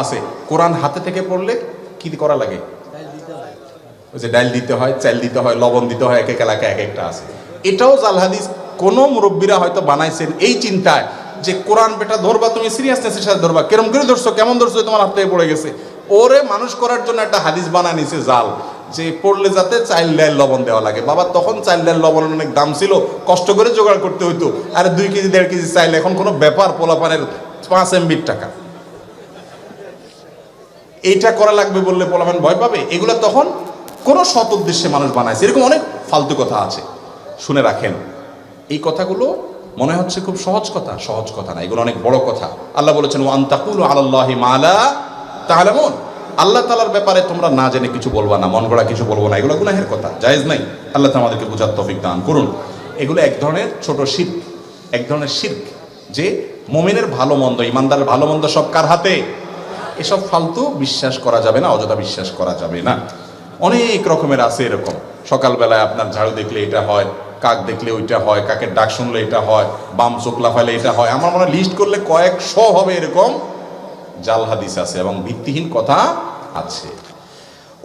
আছে কোরআন হাতে থেকে পড়লে কি করা লাগে? ওই যে ডাল দিতে হয়, চাল দিতে হয়, লবণ দিতে হয়, এক এক এলাকায় এক একটা আছে। এটাও জাল হাদিস কোন মুরব্বীরা হয়তো বানাইছেন এই চিন্তায় যে কোরআন বেটা ধরবা তুমি সিরিয়াসনেসের সাথে ধরবা, কেরম করে ধরছো, কেমন ধরছো, তোমার হাত থেকে পড়ে গেছে, ওরে মানুষ করার জন্য একটা হাদিস বানায় নিছে জাল, যে পড়লে যাতে চাল ডাল লবণ দেওয়া লাগে। বাবা তখন চাল ডাল লবণের অনেক দাম ছিল, কষ্ট করে জোগাড় করতে হইতো। আর 2 কেজি 1.5 কেজি চাইল এখন কোনো ব্যাপার, পোলাপানের 5 MBর টাকা, এইটা করা লাগবে বললে পোলাপান ভয় পাবে। এগুলো তখন কোনো সৎ উদ্দেশ্যে মানুষ বানাইছে। এরকম অনেক ফালতু কথা আছে, শুনে রাখেন। এই কথাগুলো মনে হচ্ছে খুব সহজ কথা, সহজ কথা না, এগুলো অনেক বড় কথা। আল্লাহ বলেছেন ওয়া আন তাকুলু আলাল্লাহি মা লা তা'লামুন, আল্লাহ তাআলার ব্যাপারে তোমরা না জেনে কিছু বলবা না, মন গড়া কিছু বলবো না, এগুলো গুনাহের কথা, জায়েজ নাই। আল্লাহ তাআলা আমাদেরকে বোঝার তৌফিক দান করুন। এগুলো এক ধরনের ছোট শিরক, এক ধরনের শিরক, যে মুমিনের ভালো মন্দ, ইমানদারের ভালো মন্দ সব কার হাতে? এসব ফালতু বিশ্বাস করা যাবে না, অযথা বিশ্বাস করা যাবে না। অনেক রকমের আছে এরকম, সকালবেলায় আপনার ঝাড়ু দেখলে এটা হয়, কাক দেখলে ওইটা হয়, কাকের ডাক শুনলে এটা হয়, বাম চোখ লাফাইলে এটা হয়, আমার মনে হয় লিস্ট করলে কয়েকশো হবে এরকম জাল হাদিস আছে এবং ভিত্তিহীন কথা আছে।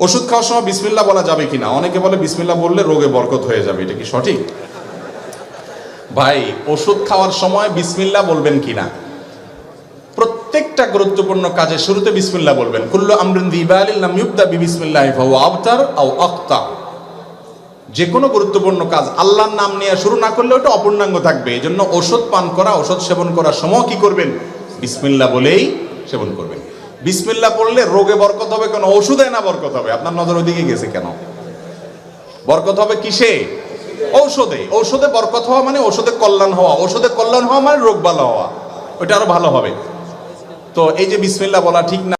ওষুধ খাওয়ার সময় বিসমিল্লাহ বলা যাবে কিনা? অনেকে বলে বিসমিল্লাহ বললে রোগে বরকত হয়ে যাবে, এটা কি সঠিক? ভাই, ওষুধ খাওয়ার সময় বিসমিল্লাহ বলবেন কিনা? প্রত্যেকটা গুরুত্বপূর্ণ কাজে শুরুতে বিসমিল্লাহ বলবেন। কুল্লু আমরিন যিবালিন লাম ইউবদা বিসমিল্লাহি ফাহুয়া আবতার আও আখতা। যে কোনো গুরুত্বপূর্ণ কাজ আল্লাহর নাম নিয়ে শুরু না করলে ওটা অপূর্ণাঙ্গ থাকবে। এজন্য ওষুধ পান করা, ওষুধ সেবন করার সময় কি করবেন? বিসমিল্লাহ বলেই সেবন করবেন। বিসমিল্লাহ পড়লে রোগে বরকত হবে কেন? ওষুধে না বরকত হবে? আপনার নজর ওইদিকে গেছে কেন? বরকত হবে কিসে? ঔষধে। ঔষধে বরকত হওয়া মানে ঔষধে কল্যাণ হওয়া, ঔষধে কল্যাণ হওয়া মানে রোগ ভালো হওয়া, ওইটা আরো ভালো হবে। তো এই যে বিসমিল্লাহ বলা ঠিক না।